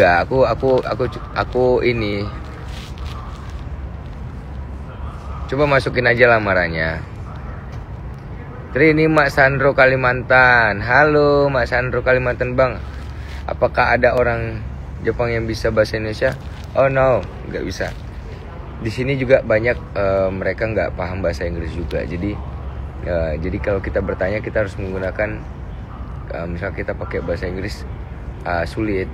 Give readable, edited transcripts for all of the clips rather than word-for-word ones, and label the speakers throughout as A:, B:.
A: Enggak, aku ini. Coba masukin aja lamarannya. Tri, ini Mak Sandro Kalimantan. Halo Mak Sandro Kalimantan Bang. Apakah ada orang Jepang yang bisa bahasa Indonesia? Oh no, nggak bisa. Di sini juga banyak mereka nggak paham bahasa Inggris juga. Jadi kalau kita bertanya kita harus menggunakan misal kita pakai bahasa Inggris sulit.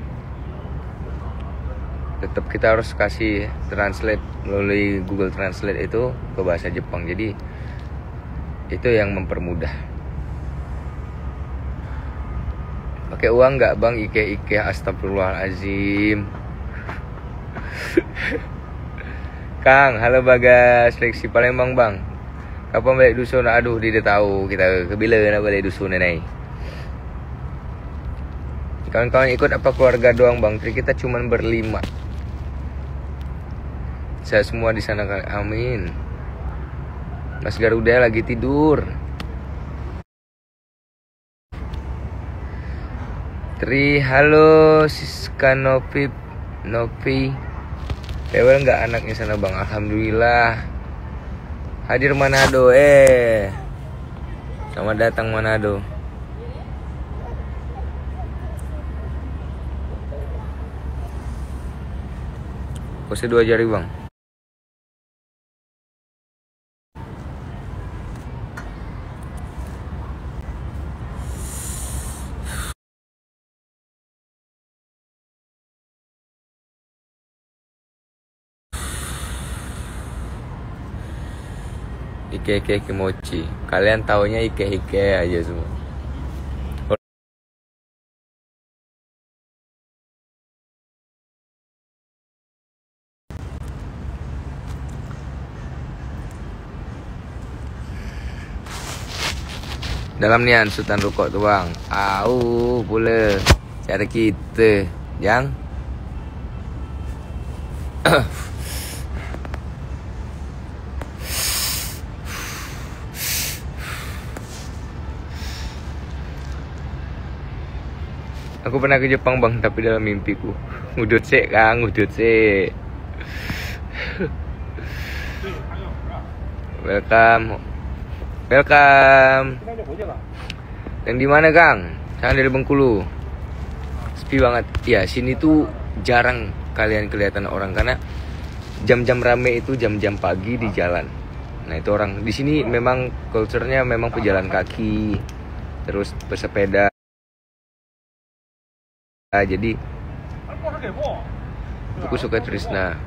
A: Tetap kita harus kasih translate melalui Google Translate itu ke bahasa Jepang. Jadi itu yang mempermudah. Pakai uang nggak Bang? Ike astagfirullahalazim. Kang, halo Bagas, Reksi Palembang Bang. Kapan balik dusun? Aduh, dia tahu kita kebila nak balik dusun nih. Kawan-kawan ikut apa keluarga doang Bang? Kita cuman berlima. Saya semua di sana kan. Amin. Mas Garuda lagi tidur. Tri, halo Siska Novi. Tewel nggak anaknya sana Bang? Alhamdulillah. Hadir Manado. Selamat datang Manado. Pose 2 jari Bang. Ike kimochi. Kalian taunya ike aja semua. Dalam nian Sultan Rukok tu Bang. Pula cara kita, Jang. Aku pernah ke Jepang Bang, tapi dalam mimpiku. Ngudut sik Kang, ngudut sik. Welcome. Yang di mana Kang? Saya dari Bengkulu. Sepi banget. Ya, sini tuh jarang kalian kelihatan orang karena jam-jam rame itu jam-jam pagi di jalan. Nah, itu orang di sini memang culture-nya memang pejalan kaki, terus pesepeda. Jadi aku suka Trisna.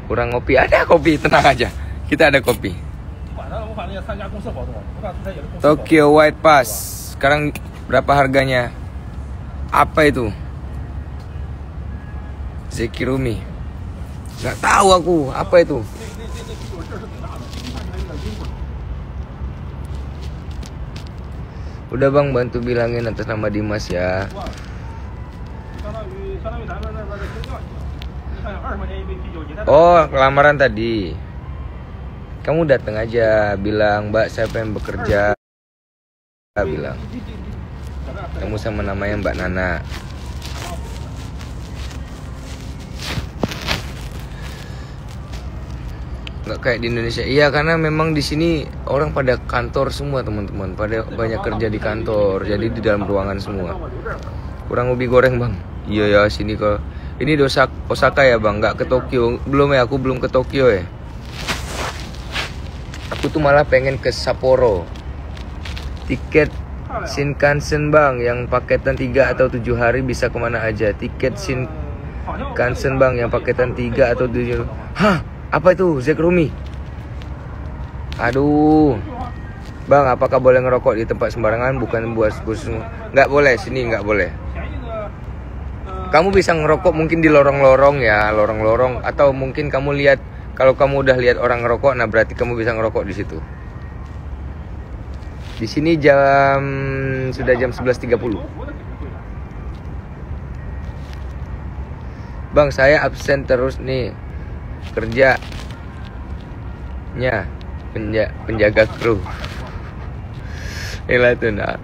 A: Kurang ngopi, ada kopi, tenang aja. Kita ada kopi. Tokyo White Pass. Sekarang berapa harganya? Apa itu? Zekirumi. Nggak tahu aku, apa itu? Udah Bang, bantu bilangin atas nama Dimas ya. Oh, lamaran tadi. Kamu datang aja, bilang Mbak saya pengen bekerja. Bilang kamu sama namanya Mbak Nana. Nggak kayak di Indonesia. Iya, karena memang di sini orang pada kantor semua teman-teman, pada banyak kerja di kantor, jadi di dalam ruangan semua. Kurang ubi goreng Bang. Iya ya, sini kok. Ini Osaka ya Bang, nggak ke Tokyo. Belum ya, aku belum ke Tokyo ya. Aku tuh malah pengen ke Sapporo. Tiket Shinkansen Bang, yang paketan 3 atau 7 hari bisa kemana aja. Tiket Shinkansen Bang, yang paketan 3 atau 7. Hah? Apa itu? Zekrumi? Aduh. Bang, apakah boleh ngerokok di tempat sembarangan? Bukan buat khusus. Nggak boleh, sini nggak boleh. Kamu bisa ngerokok mungkin di lorong-lorong ya, lorong-lorong. Atau mungkin kamu lihat, kalau kamu udah lihat orang ngerokok, nah berarti kamu bisa ngerokok di situ. Di sini sudah jam 11.30. Bang, saya absen terus nih kerjanya, penjaga kru. Inilah tuh nah.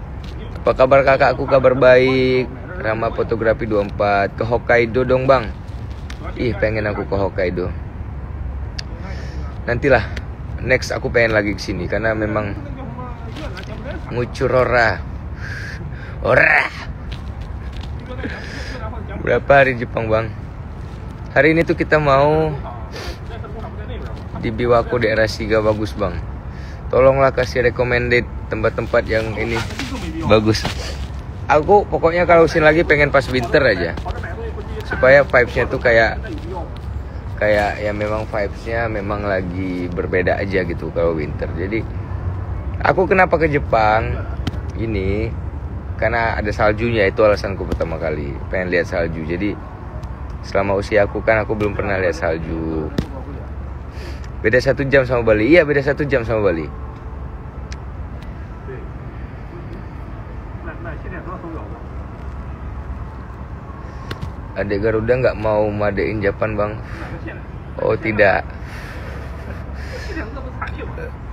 A: Apa kabar kakakku? Kabar baik. Rama Fotografi 24. Ke Hokkaido dong bang. Ih pengen aku ke Hokkaido. Nantilah. Next aku pengen lagi ke sini karena memang ngucurora. Ora. Berapa hari Jepang bang? Hari ini tuh kita mau di Biwako daerah Shiga bagus bang. Tolonglah kasih recommended tempat-tempat yang ini bagus. Aku pokoknya kalau sini lagi pengen pas winter aja. Supaya vibes-nya tuh kayak ya memang vibes-nya memang lagi berbeda aja gitu kalau winter. Jadi aku kenapa ke Jepang ini karena ada saljunya, itu alasanku pertama kali pengen lihat salju. Jadi selama usia aku kan aku belum pernah lihat salju. Beda 1 jam sama Bali. Iya beda 1 jam sama Bali. Adik Garuda nggak mau madein Japan bang? Oh tidak.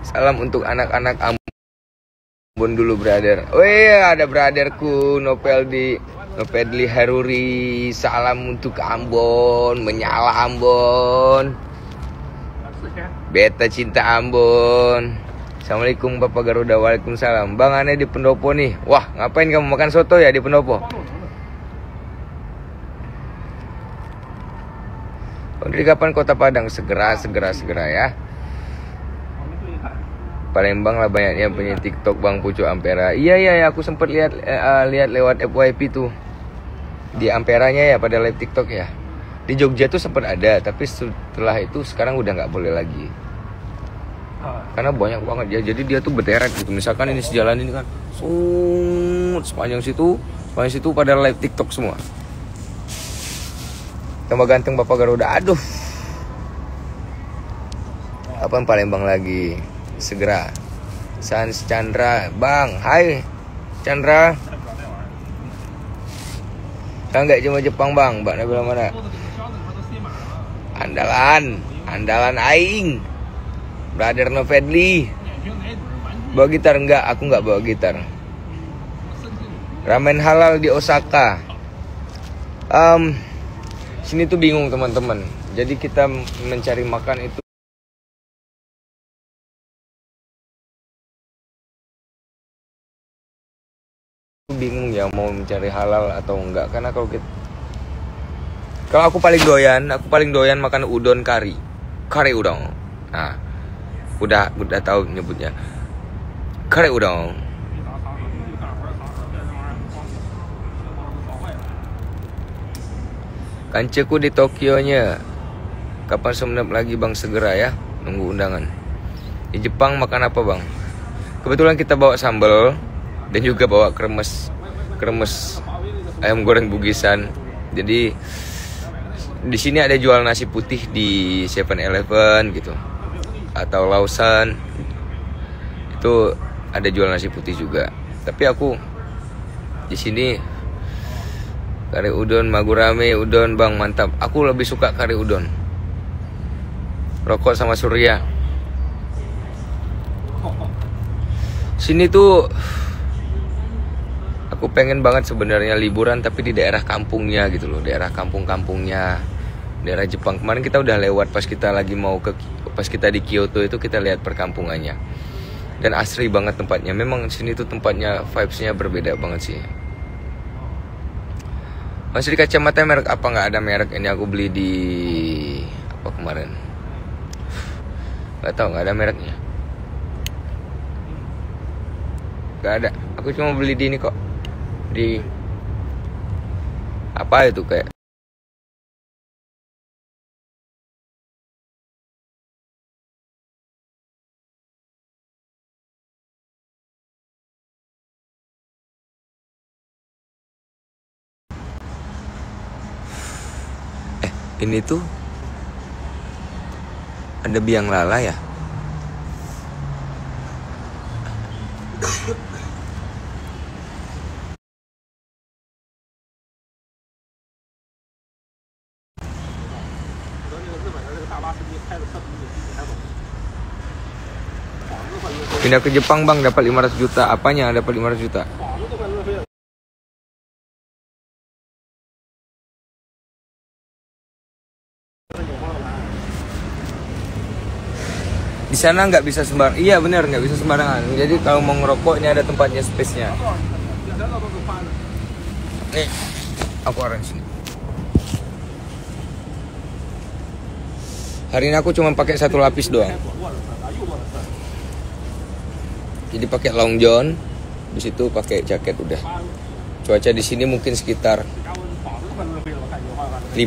A: Salam untuk anak-anak Ambon dulu brother. Oh iya ada brotherku Nopedli Haruri. Salam untuk Ambon. Menyala Ambon. Beta cinta Ambon. Assalamualaikum Bapak Garuda. Waalaikumsalam. Bang aneh di Pendopo nih. Wah ngapain kamu makan soto ya di Pendopo? Dari kapan Kota Padang? Segera ya. Palembang lah banyaknya punya TikTok Bang Pucuk Ampera. Iya aku sempat lihat lewat FYP tuh. Di Amperanya ya pada live TikTok ya. Di Jogja tuh sempat ada, tapi setelah itu sekarang udah nggak boleh lagi. Karena banyak banget ya. Jadi dia tuh berderet gitu. Misalkan ini sejalan ini kan, sepanjang situ pada live TikTok semua. Tambah ganteng Bapak Garuda. Aduh. Kapan Palembang lagi? Segera. Sans Chandra, Bang. Hai Chandra. Kan nggak cuma Jepang Bang. Mbak Nabila mana? Andalan aing. Brother Novedli. Bawa gitar enggak? Aku enggak bawa gitar. Ramen halal di Osaka. Sini tuh bingung teman-teman. Jadi kita mencari makan itu bingung ya mau mencari halal atau enggak. Karena kalau aku paling doyan makan udon kari udon. Nah, udah tahu nyebutnya kari udon. Kanceku di Tokyo-nya. Kapan semenep lagi Bang? Segera ya. Nunggu undangan. Di Jepang makan apa Bang? Kebetulan kita bawa sambal dan juga bawa kremes ayam goreng Bugisan. Jadi di sini ada jual nasi putih di 7-Eleven gitu. Atau Lawson. Itu ada jual nasi putih juga. Tapi aku di sini kari udon, magurame udon Bang, mantap. Aku lebih suka kari udon. Rokok sama Surya. Sini tuh aku pengen banget sebenarnya liburan tapi di daerah kampungnya gitu loh, daerah kampung-kampungnya, daerah Jepang. Kemarin kita udah lewat pas kita di Kyoto itu kita lihat perkampungannya. Dan asri banget tempatnya. Memang sini tuh tempatnya vibes-nya berbeda banget sih. Masih di kacamata merek apa? Nggak ada merek ini, aku beli di apa kemarin, nggak tahu, nggak ada mereknya, nggak ada. Aku cuma beli di ini kok, di apa itu kayak ini tuh ada biang lala ya. Pindah ke Jepang Bang, dapat 500 juta. Apanya dapat 500 juta? Di sana nggak bisa sembarangan. Iya benar, nggak bisa sembarangan. Jadi kalau mau ngerokok ini ada tempatnya, space-nya. Nih, aku arrange sini. Hari ini aku cuma pakai 1 lapis doang. Jadi pakai long john, di situ pakai jaket udah. Cuaca di sini mungkin sekitar 5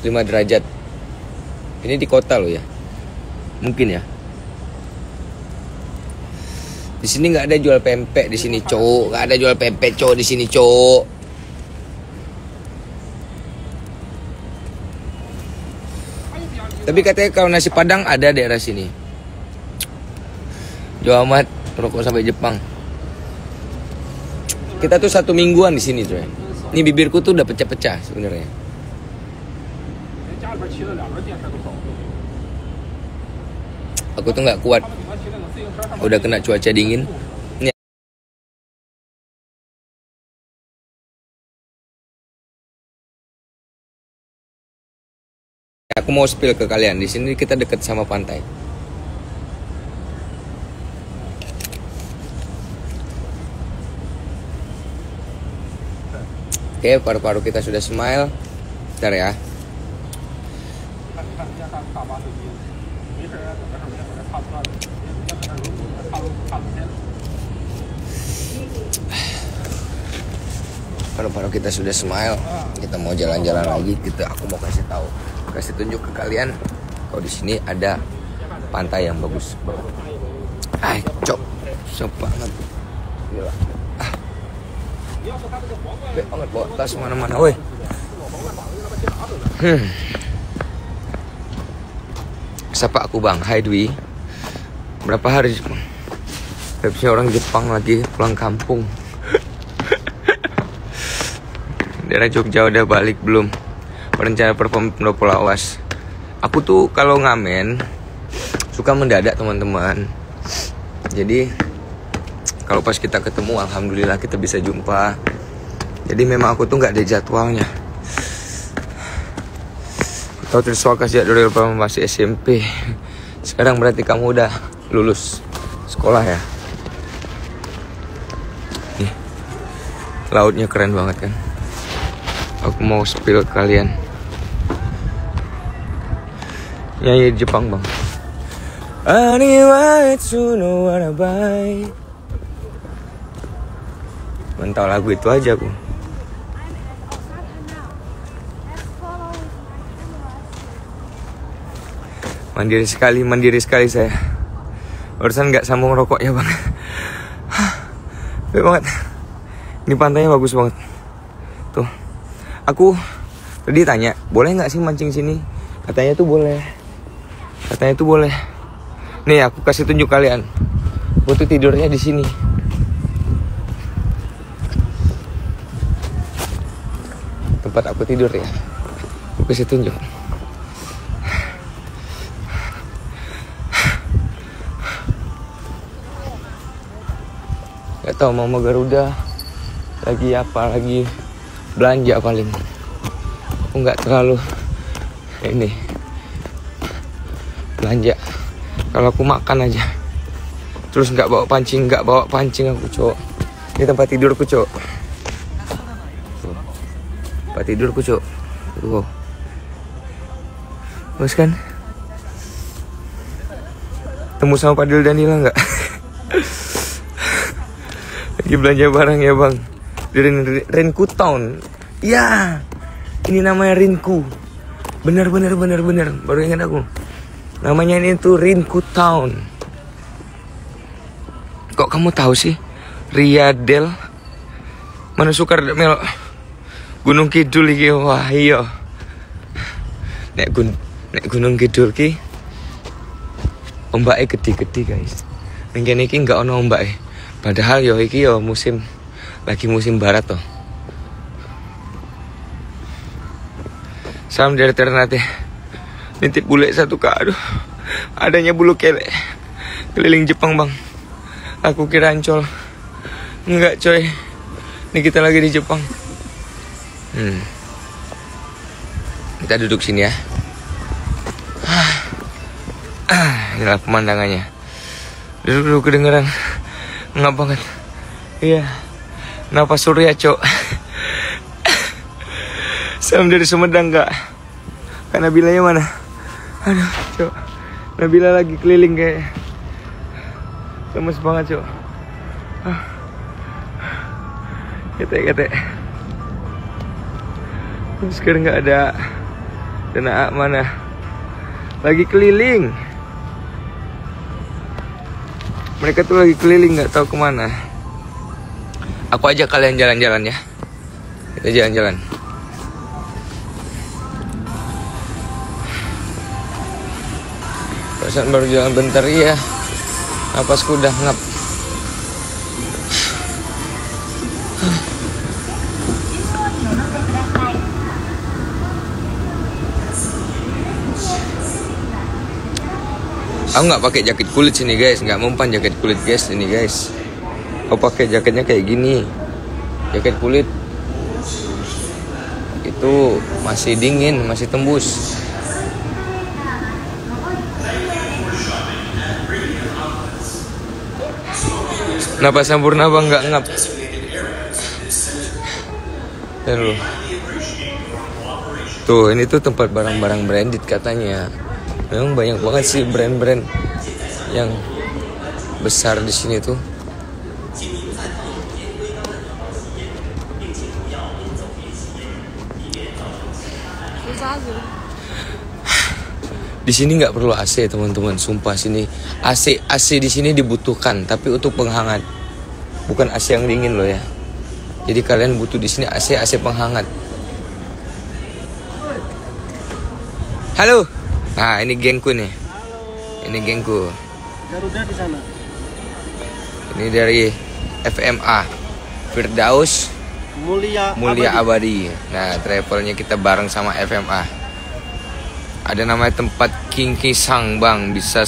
A: derajat. Ini di kota loh ya. Mungkin ya. Di sini nggak ada jual pempek di sini, cowok. Nggak ada jual pempek, cowok, di sini, cowok. Tapi katanya kalau nasi Padang ada daerah sini. Jauh amat, rokok sampai Jepang. Kita tuh 1 mingguan di sini tuh ya. Ini bibirku tuh udah pecah-pecah sebenarnya. Aku tuh nggak kuat. Udah kena cuaca dingin. Ini aku mau spill ke kalian. Di sini kita deket sama pantai. Oke, paru-paru kita sudah smile. Bentar ya. Paru-paru kita sudah smile. Kita mau jalan-jalan lagi. Aku mau kasih tunjuk ke kalian. Kalau di sini ada pantai yang bagus. Cok, susah banget. Gila. Gede banget bawa tas mana-mana, woi. Sapa aku bang, hai Dwi. Berapa hari Jepang? Habisnya orang Jepang lagi pulang kampung. Daerah Jogja udah balik belum? Perencana perform Pendopo Lawas. Aku tuh kalau ngamen suka mendadak teman-teman. Jadi kalau pas kita ketemu, alhamdulillah kita bisa jumpa. Jadi memang aku tuh nggak ada jadwalnya. Tahu Triswa kasih dari masih SMP. Sekarang berarti kamu udah lulus sekolah ya. Nih, lautnya keren banget kan. Aku mau spill ke kalian. Nyanyi Jepang bang. Mentau lagu itu aja aku. Mandiri sekali saya. Barusan nggak sambung rokok ya bang. Baik banget. Ini pantainya bagus banget. Tuh. Aku tadi tanya, boleh nggak sih mancing sini? Katanya tuh boleh. Nih aku kasih tunjuk kalian. Aku tuh tidurnya di sini. Tempat aku tidur ya. Aku kasih tunjuk. Gak tau Mama Garuda lagi apa, lagi belanja paling. Aku nggak terlalu ini belanja. Kalau aku makan aja. Terus nggak bawa pancing aku cowok. Ini tempat tidurku cowok. Tempat tidurku cowok. Tuh. Bagus kan? Temu sama Padil Danila nggak? Lagi belanja barang ya bang. Di Rinku Town. Ya, ini namanya Rinku. Bener. Baru ingat aku. Namanya ini tuh Rinku Town. Kok kamu tahu sih? Riadel. Mana sukar mel Gunung Kidul iki. Wah iya. Nek Gunung Kidul ki ombake gede-gede guys. Ning kene iki enggak ono ombake. Padahal yo iki yo lagi musim barat toh. Salam dari Ternate. Nitip bule 1 kak. Aduh, adanya bulu kelek. Keliling Jepang bang. Aku kira Ancol. Enggak coy. Ini kita lagi di Jepang. Kita duduk sini ya. inilah pemandangannya. Dulu kedengeran ngap banget. Iya. Napas surya, Cok. Salam dari Sumedang, Kak. Kak Nabilanya mana? Aduh, Cok. Nabila lagi keliling kayak. Lemes banget, Cok. Kete. Sekarang nggak ada. Dan A mana? Lagi keliling. Mereka tuh lagi keliling, nggak tahu kemana. Aku ajak kalian jalan-jalan ya. Kita jalan-jalan. Perasaan baru jalan bentar ya. Napasku udah ngap. Aku nggak pakai jaket kulit sini guys, nggak mempan jaket kulit guys ini guys. Aku pakai jaketnya kayak gini, jaket kulit itu masih dingin, masih tembus. Kenapa sempurna bang nggak ngap? Tuh ini tuh tempat barang-barang branded katanya. Memang banyak banget sih brand-brand yang besar di sini tuh. Di sini nggak perlu AC teman-teman, sumpah sini AC di sini dibutuhkan, tapi untuk penghangat, bukan AC yang dingin loh ya. Jadi kalian butuh di sini AC penghangat. Halo. Nah, ini gengku nih. Halo. Ini gengku.
B: Garuda di sana.
A: Ini dari FMA. Firdaus
B: Mulia
A: Abadi. Nah, travelnya kita bareng sama FMA. Ada namanya tempat King Kisang, Bang. Bisa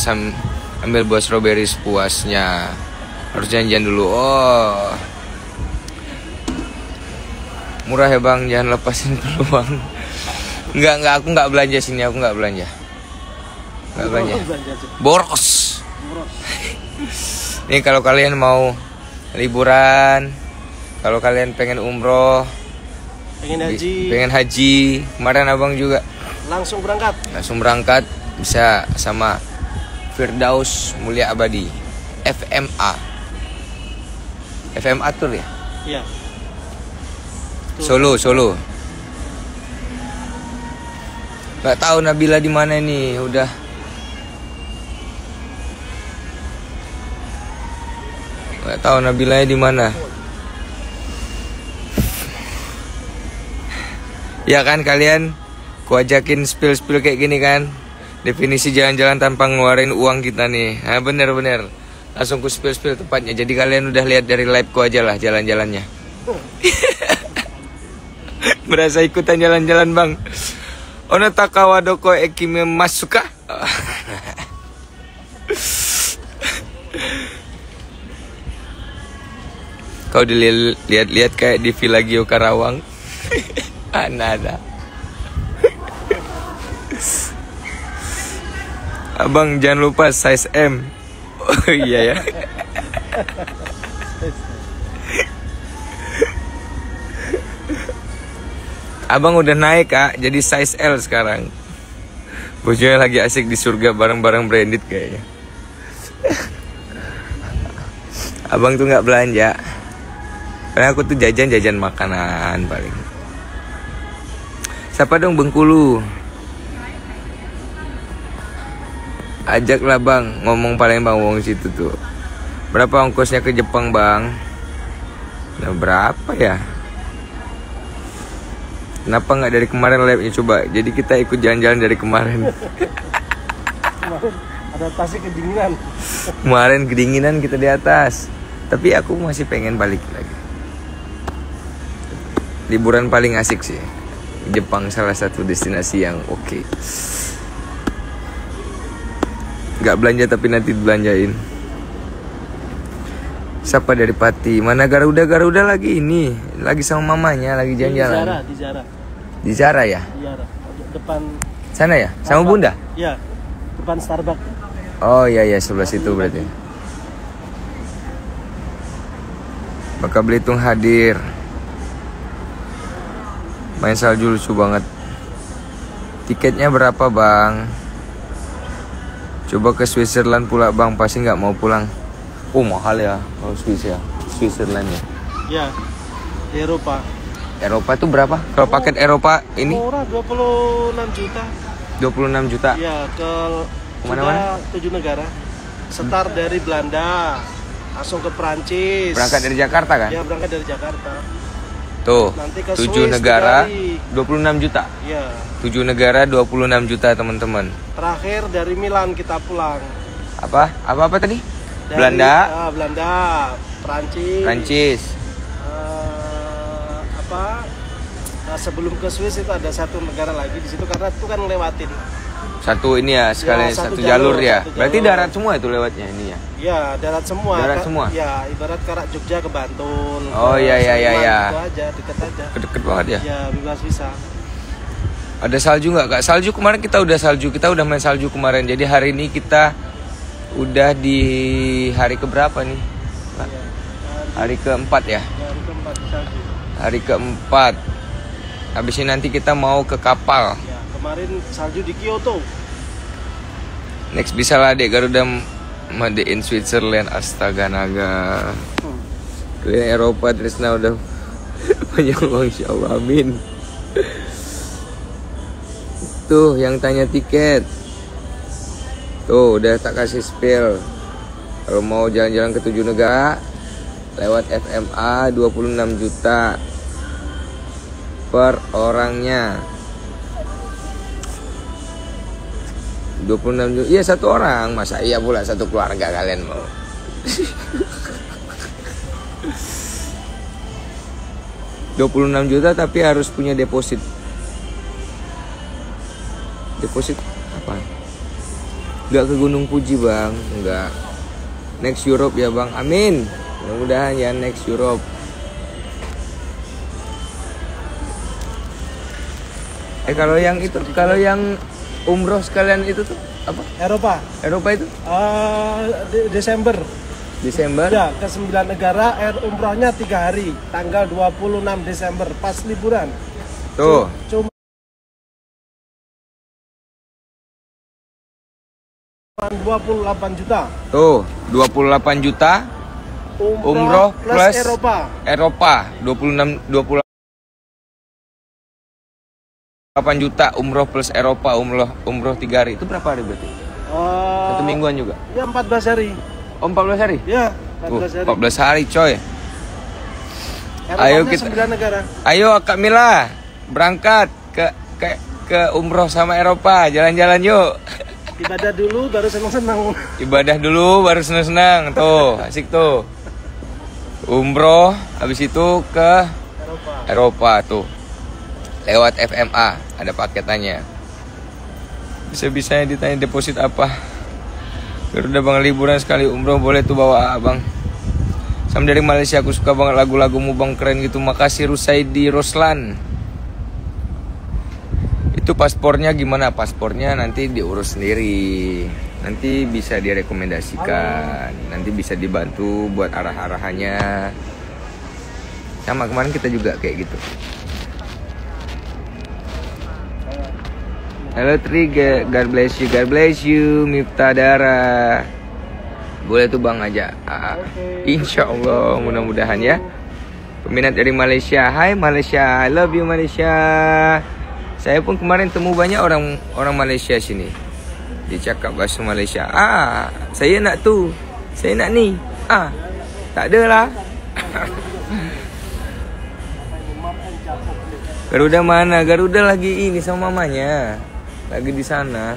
A: ambil buah strawberry sepuasnya. Harus janjian dulu. Oh. Murah ya, Bang. Jangan lepasin peluang. Enggak, aku enggak belanja sini, aku enggak belanja. Enggak belanja. Boros. Nih kalau kalian mau liburan, kalau kalian pengen umroh, pengen haji, kemarin abang juga
B: langsung
A: berangkat bisa sama Firdaus Mulia Abadi, FMA Tour ya?
B: Iya.
A: Solo. Gak tahu Nabila di mana nih, udah. Gak tahu Nabilanya di mana. Ya kan kalian, ku ajakin spill kayak gini kan. Definisi jalan-jalan tanpa ngeluarin uang kita nih. Nah bener. Langsung ku spill tempatnya. Jadi kalian udah lihat dari live ku aja lah jalan-jalannya. Berasa ikutan jalan-jalan bang. Ono takawa doko ekime masuka. Kau dilihat kayak di Villa Gio Karawang. Ada. Abang jangan lupa size M. Oh iya ya. Abang udah naik kak, jadi size L sekarang. Bosnya lagi asik di surga barang-barang branded kayaknya. Abang tuh nggak belanja, karena aku tuh jajan makanan paling. Siapa dong Bengkulu? Ajaklah bang, ngomong Palembang wong situ tuh. Berapa ongkosnya ke Jepang bang? Nah, berapa ya? Kenapa nggak dari kemarin live-nya coba? Jadi kita ikut jalan-jalan dari kemarin.
B: Kemarin adaptasi kedinginan.
A: Kemarin kedinginan kita di atas. Tapi aku masih pengen balik lagi. Liburan paling asik sih. Jepang salah satu destinasi yang oke. Nggak belanja tapi nanti belanjain. Siapa dari Pati? Mana Garuda lagi ini? Lagi sama mamanya, lagi jalan-jalan. Di Zara ya?
B: Di Zara. Depan
A: sana ya? Sama
B: Starbucks.
A: Bunda?
B: Iya. Depan Starbucks.
A: Oh iya iya, sebelah situ berarti. Bangka Belitung hadir. Main salju lucu banget. Tiketnya berapa bang? Coba ke Switzerland pula bang, pasti nggak mau pulang. Oh mahal ya kalau Swiss ya, Switzerland ya.
B: Ya, di Eropa.
A: Eropa tuh berapa? Kalau paket Eropa ini?
B: Murah 26 juta.
A: 26 juta.
B: Ya, ke
A: Kemana-mana?
B: 7 negara. Start dari Belanda, langsung ke Prancis.
A: Berangkat dari Jakarta kan?
B: Ya, berangkat dari Jakarta.
A: Tuh,
B: Nanti ke
A: 7
B: Swiss
A: negara,
B: 3 hari.
A: 26 juta.
B: Ya.
A: 7 negara, 26 juta teman-teman.
B: Terakhir dari Milan kita pulang.
A: Apa? Apa tadi?
B: Dari,
A: Belanda,
B: Belanda, Prancis.
A: Prancis.
B: Sebelum ke Swiss itu ada satu negara lagi di situ karena itu kan lewatin.
A: Satu ini ya, sekalian
B: Ya,
A: satu jalur ya.
B: satu
A: Berarti
B: jalur.
A: darat semua itu lewatnya ini ya.
B: Ya, darat semua.
A: Darat semua?
B: Ya, ibarat Karak Jogja ke Bantul.
A: Oh,
B: ke
A: iya, iya, iya,
B: Sleman,
A: iya.
B: Itu aja, deket aja.
A: Deket banget ya.
B: Ya, bebas bisa.
A: Ada salju nggak kak? Salju kemarin kita udah main salju kemarin. Jadi hari ini kita udah di hari keberapa nih? Kak?
B: Ya,
A: Hari keempat ya.
B: hari keempat di salju.
A: Hari keempat. Habis ini nanti kita mau ke kapal.
B: Ya, kemarin salju di Kyoto.
A: Next bisa lah dek Garuda Made in Switzerland. Astaga naga. Kalian Eropa Trisna udah banyak uang, insya Allah, amin. Tuh yang tanya tiket. Tuh udah tak kasih spill. Kalau mau jalan-jalan ke 7 negara lewat FMA 26 juta per orangnya. 26 juta. Iya satu orang. Masa iya pula satu keluarga kalian mau. $26 juta tapi harus punya deposit. Deposit apa? Enggak ke Gunung Fuji bang, enggak. Next Europe ya bang, amin. Mudah-mudahan ya next Europe. Kalau yang itu, kalau yang umroh sekalian itu tuh apa?
B: Eropa.
A: Eropa itu?
B: Desember.
A: Desember?
B: Ya, ke 9 negara, umrohnya 3 hari. Tanggal 26 Desember, pas liburan.
A: Tuh.
B: Cuma 28 juta.
A: Tuh, 28 juta. Umroh plus
B: Eropa.
A: Eropa 28 juta umroh plus Eropa, umroh 3 hari. Itu berapa hari berarti? Satu mingguan juga?
B: Ya 14 hari.
A: Oh 14 hari?
B: Ya 14 hari.
A: 14 hari coy.
B: Eropanya
A: Ayo kita
B: 9 negara.
A: Ayo Kak Mila berangkat ke umroh sama Eropa, jalan-jalan yuk.
B: Ibadah dulu baru senang-senang.
A: Ibadah dulu baru senang-senang. Tuh, asik tuh. Umroh habis itu ke Eropa tuh. Lewat FMA ada paketannya. Bisa-bisanya ditanya deposit apa. Garuda bang liburan sekali umroh boleh tuh bawa abang. Sam dari Malaysia, aku suka banget lagu-lagumu bang, keren gitu. Makasih Rusaidi Roslan. Itu paspornya gimana? Paspornya nanti diurus sendiri. Nanti bisa direkomendasikan. Nanti bisa dibantu buat arah-arahannya. Sama kemarin kita juga kayak gitu. Halo Tri, God bless you, God bless you, Miftah Dara. Boleh tuh bang aja. Insya Allah, mudah-mudahan ya. Peminat dari Malaysia, hai Malaysia, I love you Malaysia. Saya pun kemarin temu banyak orang Malaysia sini. Dia cakap bahasa Malaysia. Saya nak tu, saya nak ni. Tak ada lah. Garuda mana? Garuda lagi ini sama mamanya. Lagi di sana.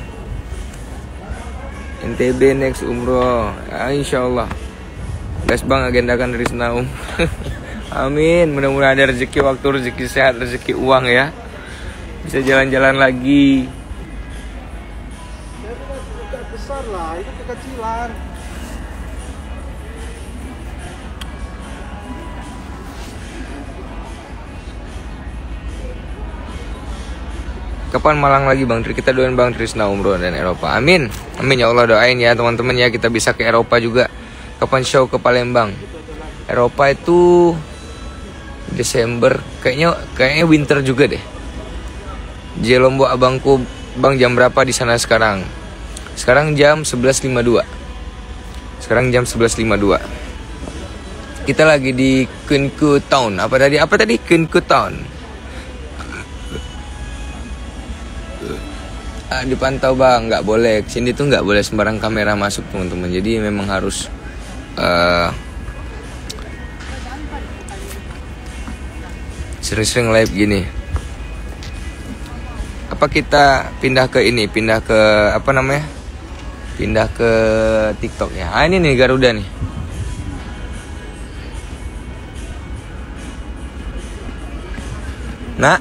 A: NTB next umroh. Insya Allah. Gas bang agendakan dari Senaum. Amin. Mudah-mudahan ada rezeki waktu, rezeki sehat, rezeki uang ya. Bisa jalan-jalan lagi.
B: Itu besar lah, itu kekecilan.
A: Kapan Malang lagi Bang Tri? Kita doain Bang Trisna umroh dan Eropa. Amin. Amin ya Allah, doain ya teman-teman ya, kita bisa ke Eropa juga. Kapan show ke Palembang? Eropa itu Desember, kayaknya winter juga deh. Lombok abangku, Bang jam berapa di sana sekarang? Sekarang jam 11.52. Kita lagi di Kunku Town. Apa tadi? Kunku Town. Dipantau Bang, nggak boleh. Sini tuh nggak boleh sembarang kamera masuk teman-teman. Jadi memang harus sering-sering live gini. Apa kita pindah ke TikTok ya. Ini nih Garuda nih. Nak,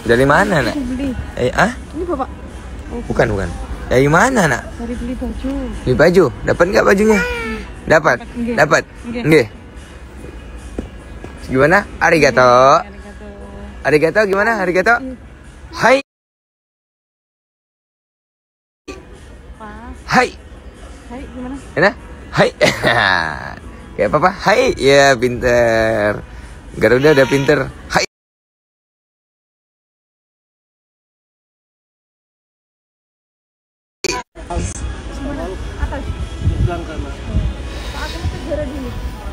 A: dari mana nak?
C: Beli. Ini bapak. Oh,
A: Bukan. Dari mana nak?
C: Dari beli baju.
A: Beli baju. Dapat nggak bajunya? Dapat. Nggih. Gimana? Arigato. Arigato gimana? Arigato. Hai. Hai.
C: Hai, gimana?
A: Enak? Hai. Kayak apa? Hai. Ya, pinter. Garuda udah pinter. Hai.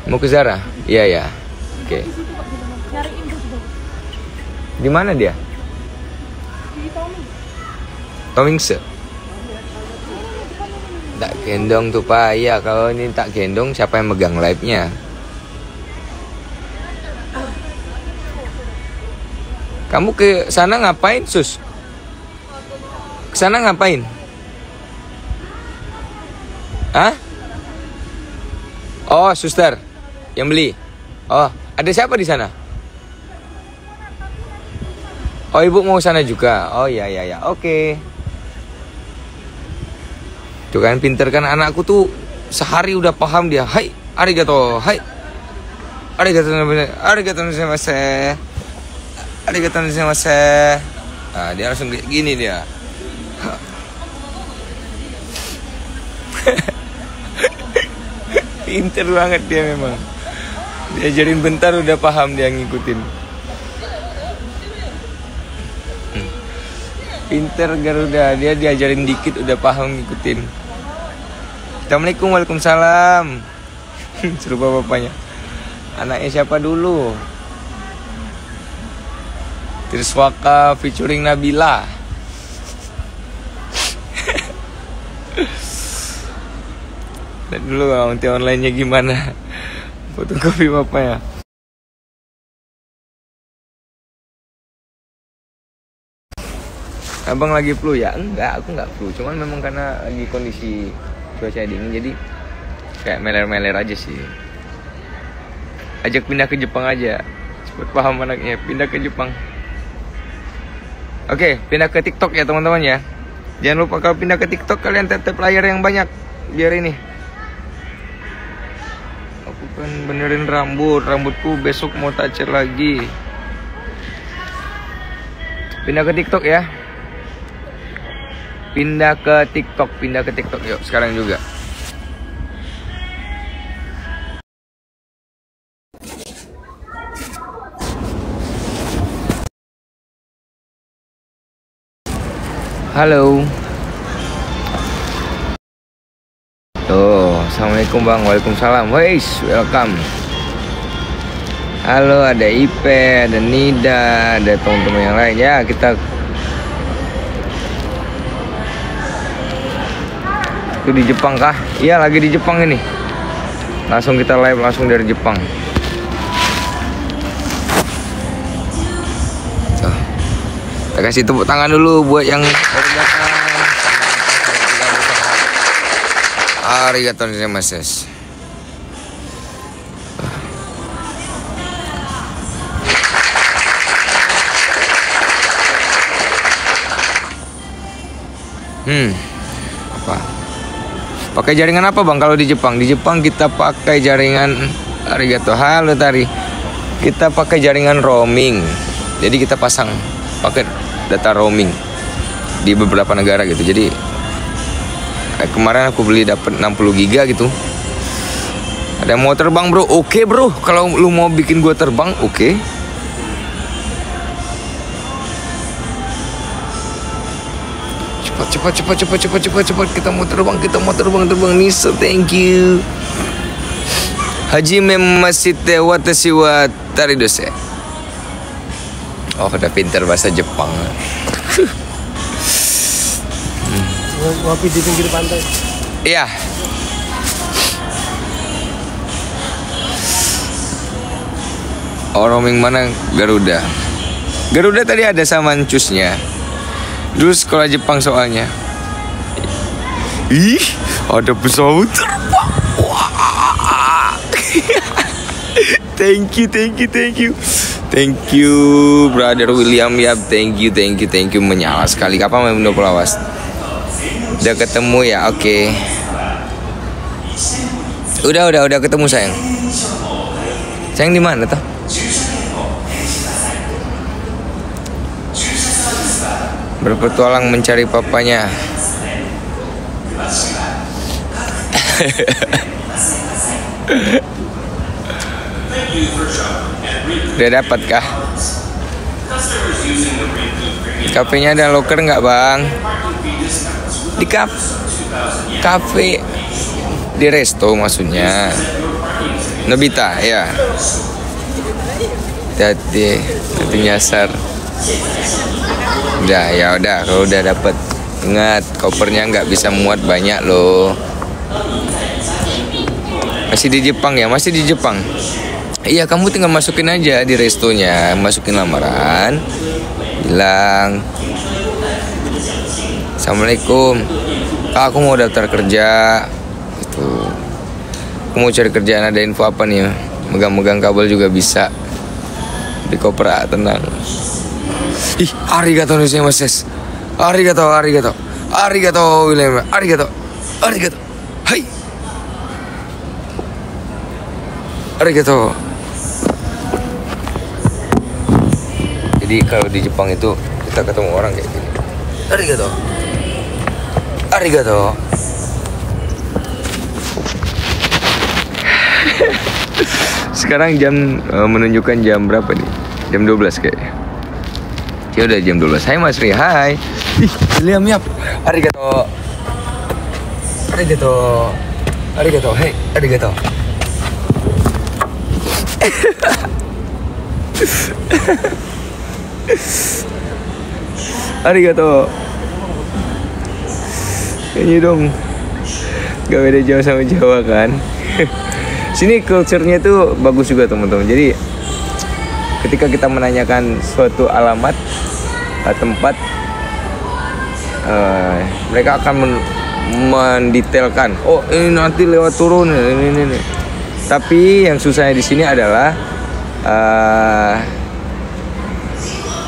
A: Mau ke Zara? Iya. Oke. Di mana dia? Tomingse. Tak gendong tuh Pak. Iya, kalau ini tak gendong siapa yang megang live-nya? Kamu ke sana ngapain, Sus? Ke sana ngapain? Hah? Oh, suster yang beli. Oh, ada siapa di sana? Oh, ibu mau sana juga. Oh, ya. Oke. Tuh kan pinter kan anakku tuh, sehari udah paham dia. Hai, arigato. Hai. Arigato gozaimasu. Arigato gozaimasu. Nah, dia langsung gini dia. Pinter banget dia memang. Diajarin bentar udah paham dia ngikutin. Pinter Garuda, dia diajarin dikit udah paham ngikutin. Assalamualaikum, waalaikumsalam. Serupa bapaknya. Anaknya siapa dulu? Triswaka featuring Nabila. Lihat dulu nanti online-nya gimana. Fotokopi bapaknya. Abang lagi flu ya? Enggak, aku enggak flu. Cuman memang karena lagi kondisi cuaca dingin, jadi kayak meler-meler aja sih. Ajak pindah ke Jepang aja. Cepet paham anaknya, pindah ke Jepang. Oke, pindah ke TikTok ya teman-teman ya. Jangan lupa kalau pindah ke TikTok kalian tap layar yang banyak. Biar ini. Aku kan benerin rambutku besok mau tacer lagi. Pindah ke TikTok ya. Pindah ke TikTok yuk sekarang juga. Halo. Tuh, assalamualaikum Bang, waalaikumsalam. Weis, welcome. Halo, ada Ipe, ada Nida, ada teman-teman yang lain ya. Kita itu di Jepang kah? Iya, lagi di Jepang ini. Langsung kita live langsung dari Jepang. Tuh. Kita kasih tepuk tangan dulu buat yang baru datang. Arigatou gozaimasu. Apa? Pakai jaringan apa Bang kalau di Jepang? Di Jepang kita pakai jaringan arigato. Halo Tari. Kita pakai jaringan roaming. Jadi kita pasang paket data roaming. di beberapa negara gitu. Jadi kemarin aku beli dapat 60 giga gitu. Ada yang mau terbang bro? Oke bro, kalau lu mau bikin gua terbang, oke. Cepat. Kita mau terbang. Nisa, thank you. Haji memasite watashi wa taridose. Oh, udah pintar bahasa Jepang.
B: Ngopi di pinggir pantai.
A: Iya. Oh, roaming mana? Garuda. Garuda tadi ada sama cusnya. Dulu sekolah Jepang soalnya. Ih, ada pesawat terbang. Wah. Thank you, brother William ya. Thank you. Menyala sekali. Kapan main Pelawas? Udah ketemu ya, oke. Udah ketemu sayang. Sayang di mana tuh? Berpetualang mencari papanya. Udah dapat kah? Kafenya ada locker nggak bang? Di kafe di resto maksudnya. Nobita ya. Hati nanti nyasar. Udah kalau udah dapet, ingat kopernya nggak bisa muat banyak loh. Masih di Jepang ya? Masih di Jepang. Iya, kamu tinggal masukin aja di restonya, masukin lamaran, bilang Assalamualaikum, Kak, aku mau daftar kerja gitu. Aku mau cari kerjaan, ada info apa nih? Megang-megang kabel juga bisa. Di koper, tenang. Ih, arigato gozaimasu. Arigato, William. Arigato. Hai. Arigato. Jadi kalau di Jepang itu kita ketemu orang kayak gini. Arigato. Sekarang jam menunjukkan jam berapa nih? Jam 12 kayaknya. Ya udah jam 12. Hai Mas Ri, hai. Ih, William yap. Arigato. Hey, arigato. Arigato. Kayaknya dong. Gak beda jauh sama Jawa kan. Sini culture-nya tuh bagus juga teman-teman. Jadi ketika kita menanyakan suatu alamat tempat, mereka akan mendetailkan. Oh, ini nanti lewat turun ini. Tapi yang susahnya di sini adalah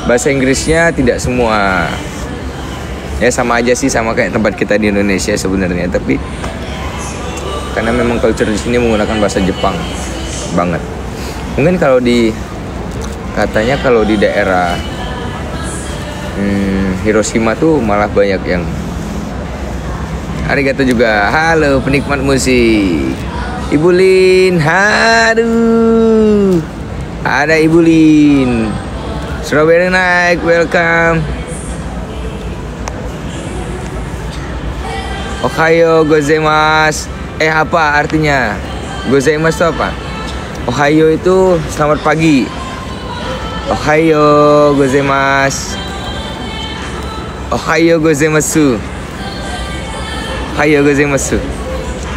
A: bahasa Inggrisnya tidak semua. Ya sama aja sih, sama kayak tempat kita di Indonesia sebenarnya. Tapi karena memang culture di sini menggunakan bahasa Jepang banget. Mungkin kalau katanya kalau di daerah Hiroshima tuh malah banyak yang arigato juga. Halo penikmat musik, Ibu Lin. Aduh, ada Ibu Lin. Strawberry Night, welcome. Ohayo gozaimasu. Apa artinya? Gozaimasu itu apa? Ohayo itu selamat pagi. Ohayo gozaimasu.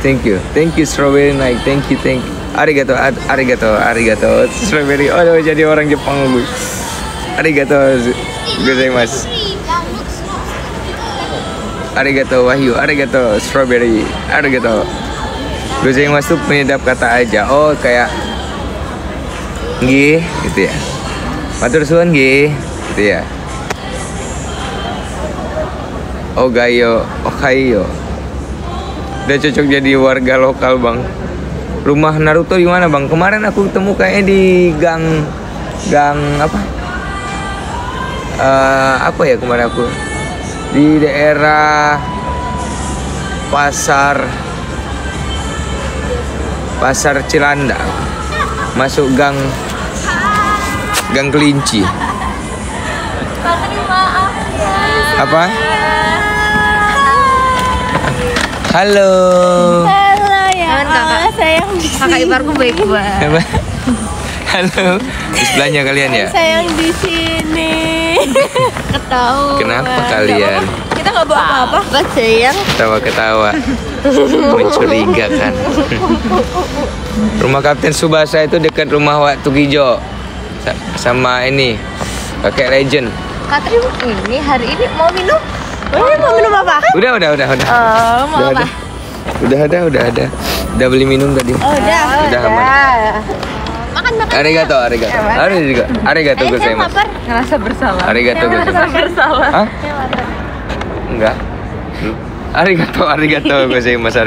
A: Thank you Strawberry Night. Thank you. Arigato. Strawberry. Oh, jadi orang Jepang gue. Arigato gozaimasu. Arigato Wahyu. Arigato Strawberry. Arigato gozaimasu penyedap kata aja. Oh, kayak nggih gitu ya. Matur suwun nggih gitu ya. Ohayo. Udah cocok jadi warga lokal bang. Rumah Naruto di mana bang? Kemarin aku ketemu kayaknya di gang apa? Apa ya kemarin aku? di daerah Pasar Cilandak, masuk gang Kelinci. Apa? Halo.
D: Halo ya, sayang.
C: Kakak iparku baik banget.
A: Apa? Halo. Di sebelahnya kalian ya?
D: Sayang di sini. Ketahuan.
A: Kenapa kalian?
C: Kita nggak bawa apa-apa.
D: Apa sayang?
A: Ketawa-ketawa, mencurigakan. Rumah Kapten Subasa itu dekat rumah Wak Tugijo sama ini kakek Legend.
D: Katri ini hari ini mau minum? Mau minum apa?
A: Udah.
D: Mau
A: Udah
D: apa?
A: ada. Udah beli minum tadi. Udah aman.
D: Makan.
A: Arigato. Arigato gozaimasu.
D: lapar.
C: Ngerasa bersalah.
A: Arigato gozaimasu.
C: Bersalah.
A: Hah? Enggak. Arigato gozaimasu.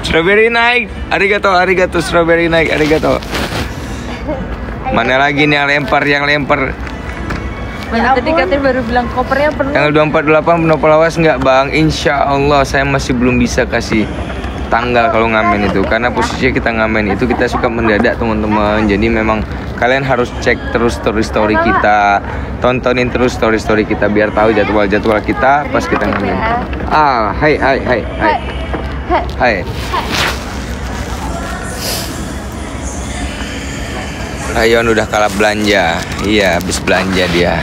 A: Strawberry naik. Arigato, strawberry naik. Arigato. Mana lagi nih yang lempar?
C: Mana tadi katanya baru bilang kopernya penuh.
A: Tanggal 24 penopel awas nggak bang? Insya Allah saya masih belum bisa kasih tanggal kalau ngamen itu, karena posisinya kita ngamen itu kita suka mendadak teman-teman. Jadi memang kalian harus cek terus story kita, tontonin terus story kita biar tahu jadwal kita pas kita ngamen. Hai. Ayon udah kalah belanja. Iya, habis belanja dia.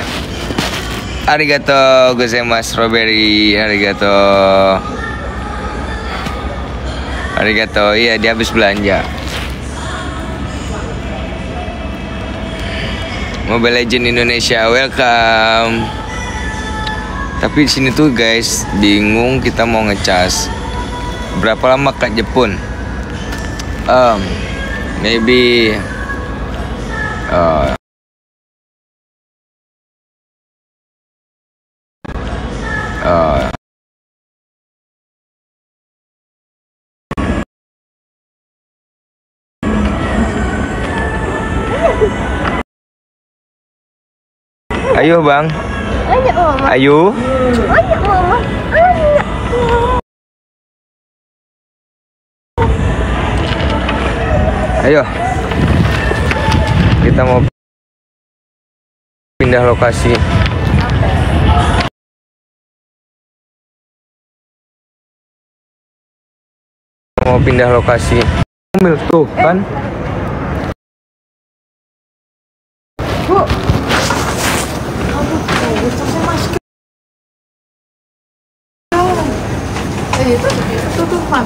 A: Arigato gozaimasu strawberry. Arigato. Iya, dia habis belanja. Mobile Legend Indonesia, welcome. Tapi di sini tuh guys, bingung kita mau ngecas. Berapa lama Kak Jepun? Maybe Ayo bang. Ayo. Ayo. Kita mau pindah lokasi. Ambil tuh kan.
C: Tutupan.